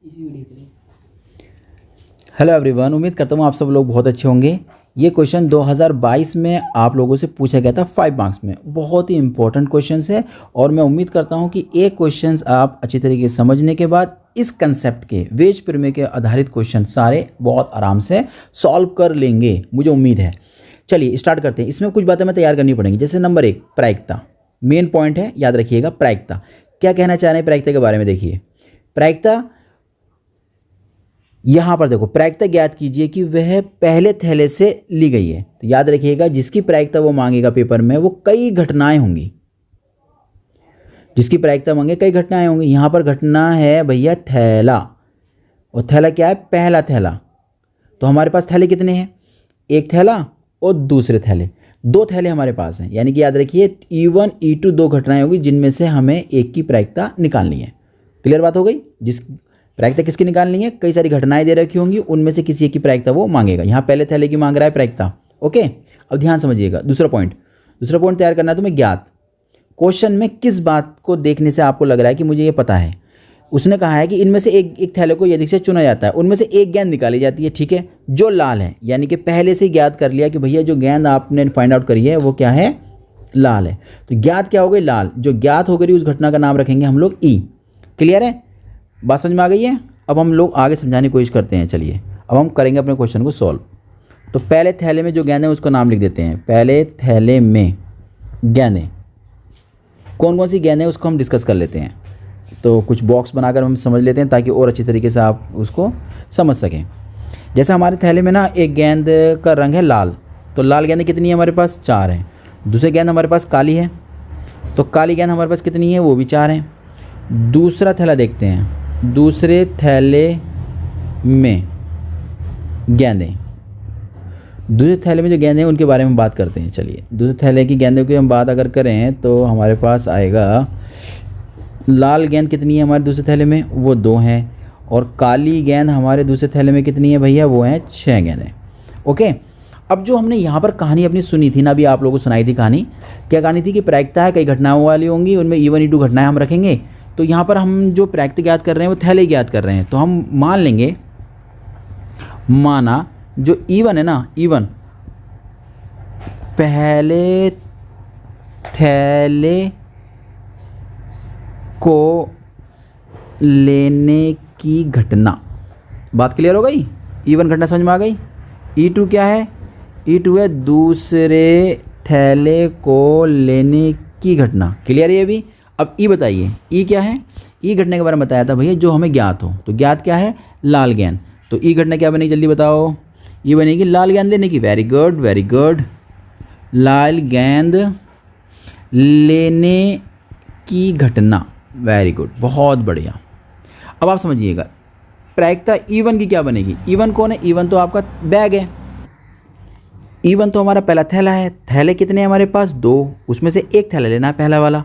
इसी वीडियो के लिए। हेलो एवरीवन, उम्मीद करता हूँ आप सब लोग बहुत अच्छे होंगे। ये क्वेश्चन 2022 में आप लोगों से पूछा गया था 5 मार्क्स में। बहुत ही इंपॉर्टेंट क्वेश्चन है और मैं उम्मीद करता हूँ कि एक क्वेश्चन आप अच्छी तरीके से समझने के बाद इस कंसेप्ट के वेज प्रमेय के आधारित क्वेश्चन सारे बहुत आराम से सॉल्व कर लेंगे, मुझे उम्मीद है। चलिए स्टार्ट करते हैं। इसमें कुछ बातें मैं तैयार करनी पड़ेंगी। जैसे नंबर 1 प्रायिकता, मेन पॉइंट है, याद रखिएगा। प्रायिकता क्या कहना चाह रहे हैं प्रायिकता के बारे में, देखिए। प्रायिकता यहाँ पर देखो, प्रायिकता ज्ञात कीजिए कि वह पहले थैले से ली गई है। तो याद रखिएगा, जिसकी प्रायिकता वो मांगेगा पेपर में, वो कई घटनाएं होंगी। जिसकी प्रायिकता मांगे कई घटनाएं होंगी। यहाँ पर घटना है भैया थैला, और थैला क्या है? पहला थैला। तो हमारे पास थैले कितने हैं? एक थैला और दूसरे थैले, 2 थैले हमारे पास हैं। यानी कि याद रखिए E1 E2 2 घटनाएं होगी, जिनमें से हमें एक की प्रायिकता निकालनी है। क्लियर बात हो गई? जिस प्रायिकता किसकी निकालनी है? कई सारी घटनाएं दे रखी होंगी, उनमें से किसी एक की प्रायिकता वो मांगेगा। यहाँ पहले थैले की मांग रहा है प्रायिकता। ओके, अब ध्यान समझिएगा। दूसरा पॉइंट तैयार करना है तुम्हें, ज्ञात। क्वेश्चन में किस बात को देखने से आपको लग रहा है कि मुझे ये पता है? उसने कहा है कि इनमें से एक थैले को यदि से चुना जाता है, उनमें से एक गेंद निकाली जाती है, ठीक है, जो लाल है। यानी कि पहले से ज्ञात कर लिया कि भैया जो गेंद आपने फाइंड आउट करी है वो क्या है? लाल है। तो ज्ञात क्या हो गई? लाल। जो ज्ञात हो गई उस घटना का नाम रखेंगे हम लोग ई। क्लियर है? बात समझ में आ गई है? अब हम लोग आगे समझाने की कोशिश करते हैं। चलिए अब हम करेंगे अपने क्वेश्चन को सॉल्व। तो पहले थैले में जो गेंद है उसका नाम लिख देते हैं। पहले थैले में गेंदें, कौन कौन सी गेंद है उसको हम डिस्कस कर लेते हैं। तो कुछ बॉक्स बनाकर हम समझ लेते हैं ताकि और अच्छी तरीके से आप उसको समझ सकें। जैसे हमारे थैले में ना एक गेंद का रंग है लाल, तो लाल गेंदें कितनी है हमारे पास? 4 हैं। दूसरी गेंद हमारे पास काली है, तो काली गेंद हमारे पास कितनी है? वो भी 4 हैं। दूसरा थैला देखते हैं। दूसरे थैले में गेंदें, दूसरे थैले में जो गेंदें हैं उनके बारे में बात करते हैं। चलिए दूसरे थैले की गेंदों की हम बात अगर करें तो हमारे पास आएगा लाल गेंद कितनी है हमारे दूसरे थैले में? वो 2 हैं। और काली गेंद हमारे दूसरे थैले में कितनी है भैया? वो हैं 6 गेंदें। ओके, अब जो हमने यहाँ पर कहानी अपनी सुनी थी ना, अभी आप लोगों को सुनाई थी कहानी। क्या कहानी थी? कि प्रायिकता है, कई घटनाओं वाली होंगी, उनमें E1 E2 घटनाएं हम रखेंगे। तो यहाँ पर हम जो प्रायिकता ज्ञात कर रहे हैं वो थैले ज्ञात कर रहे हैं। तो हम मान लेंगे, माना जो E1 है ना, E1 पहले थैले को लेने की घटना। बात क्लियर हो गई? E1 घटना समझ में आ गई। E2 क्या है? E2 है दूसरे थैले को लेने की घटना। क्लियर है ये भी? अब E बताइए, E क्या है? E घटना के बारे में बताया था भैया जो हमें ज्ञात हो। तो ज्ञात क्या है? लाल गेंद। तो E घटना क्या बनेगी जल्दी बताओ? ये बनेगी लाल गेंद लेने की। वेरी गुड वेरी गुड, लाल गेंद लेने की घटना। वेरी गुड, बहुत बढ़िया। अब आप समझिएगा प्रायिकता E1 की क्या बनेगी? E1 कौन है? E1 तो आपका बैग है। E1 तो हमारा पहला थैला है। थैले कितने हैं हमारे पास? 2। उसमें से एक थैला लेना है, पहला वाला।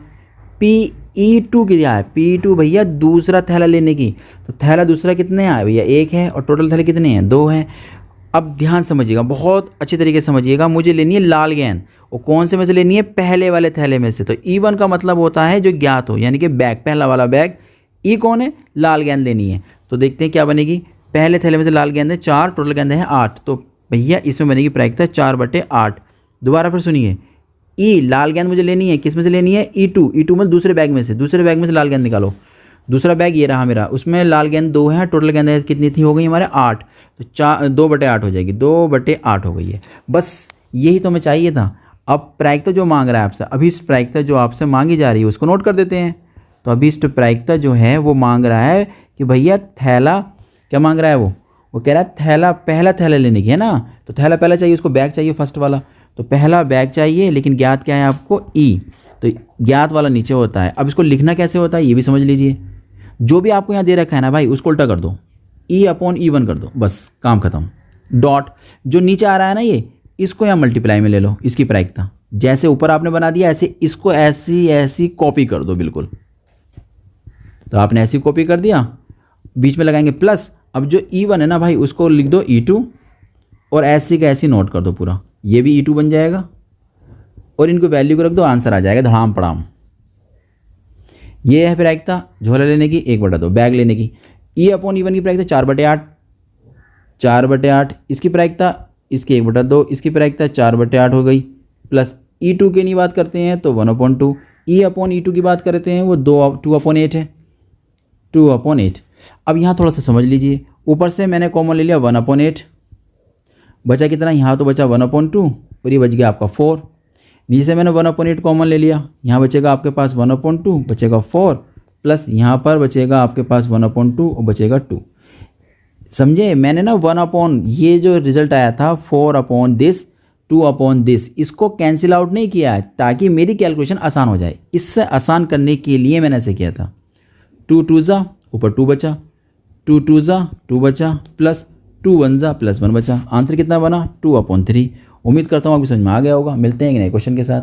E2 की क्या है? E2 भैया दूसरा थैला लेने की। तो थैला दूसरा कितने हैं भैया? 1 है। और टोटल थैले कितने हैं? 2 हैं। अब ध्यान समझिएगा, बहुत अच्छी तरीके से समझिएगा। मुझे लेनी है लाल गेंद, और कौन से में से लेनी है? पहले वाले थैले में से। तो E1 का मतलब होता है जो ज्ञात हो, यानी कि बैग, पहला वाला बैग। E कौन है? लाल गेंद लेनी है। तो देखते हैं क्या बनेगी। पहले थैले में से लाल गेंद है 4, टोटल गेंद है 8। तो भैया इसमें बनेगी प्रायिकता 4/8। दोबारा फिर सुनिए, E लाल गेंद मुझे लेनी है, किस में से लेनी है? E2 मतलब दूसरे बैग में से। दूसरे बैग में से लाल गेंद निकालो। दूसरा बैग ये रहा मेरा, उसमें लाल गेंद 2 है। टोटल गेंद कितनी थी? हो गई हमारे 8। तो 2/8 हो जाएगी। 2/8 हो गई है। बस यही तो हमें चाहिए था। अब प्रायिकता जो मांग रहा है आपसे, अभी इस प्रायिकता जो आपसे मांगी जा रही है उसको नोट कर देते हैं। तो अभी इस प्रायिकता जो है वो मांग रहा है कि भैया थैला, क्या मांग रहा है वो कह रहा है थैला, पहला थैला लेने की है ना। तो थैला पहला चाहिए, उसको बैग चाहिए फर्स्ट वाला। तो पहला बैग चाहिए, लेकिन ज्ञात क्या है आपको? E। तो ज्ञात वाला नीचे होता है। अब इसको लिखना कैसे होता है ये भी समझ लीजिए। जो भी आपको यहाँ दे रखा है ना भाई, उसको उल्टा कर दो, E/E1 कर दो, बस काम खत्म। डॉट जो नीचे आ रहा है ना, ये इसको यहाँ मल्टीप्लाई में ले लो। इसकी प्रायिकता जैसे ऊपर आपने बना दिया, ऐसे इसको ऐसी कॉपी कर दो बिल्कुल। तो आपने ऐसी कॉपी कर दिया, बीच में लगाएंगे प्लस। अब जो E1 है ना भाई, उसको लिख दो E2, और ऐसी का ऐसी नोट कर दो पूरा। ये भी E2 बन जाएगा, और इनको वैल्यू को रख दो, आंसर आ जाएगा धड़ाम पड़ाम। ये है प्रायिकता झोला लेने की 1/2, बैग लेने की। E/E1 की प्रायिकता 4/8, 4/8 इसकी प्रायिकता, इसकी 1/2, इसकी प्रायिकता 4/8 हो गई, प्लस E2 की नहीं बात करते हैं तो 1/2, E/E2 की बात करते हैं वो 2/8 है, 2/8। अब यहाँ थोड़ा सा समझ लीजिए, ऊपर से मैंने कॉमन ले लिया 1/8, बचा कितना, यहाँ तो बचा 1/2 और ये बच गया आपका 4। नीचे से मैंने 1/8 कॉमन ले लिया, यहाँ बचेगा आपके पास 1/2, बचेगा 4, प्लस यहाँ पर बचेगा आपके पास 1/2 और बचेगा 2। समझे, मैंने ना 1 ये जो रिजल्ट आया था 4/this 2/this, इसको कैंसिल आउट नहीं किया है ताकि मेरी कैलकुलेशन आसान हो जाए। इससे आसान करने के लिए मैंने ऐसे किया था। 2 2 जा ऊपर 2 बचा, 2 2 जा 2 बचा, प्लस 2 1 जा प्लस 1 बचा। आंसर कितना बना 2/3। उम्मीद करता हूँ आपको समझ में आ गया होगा। मिलते हैं एक नए क्वेश्चन के साथ।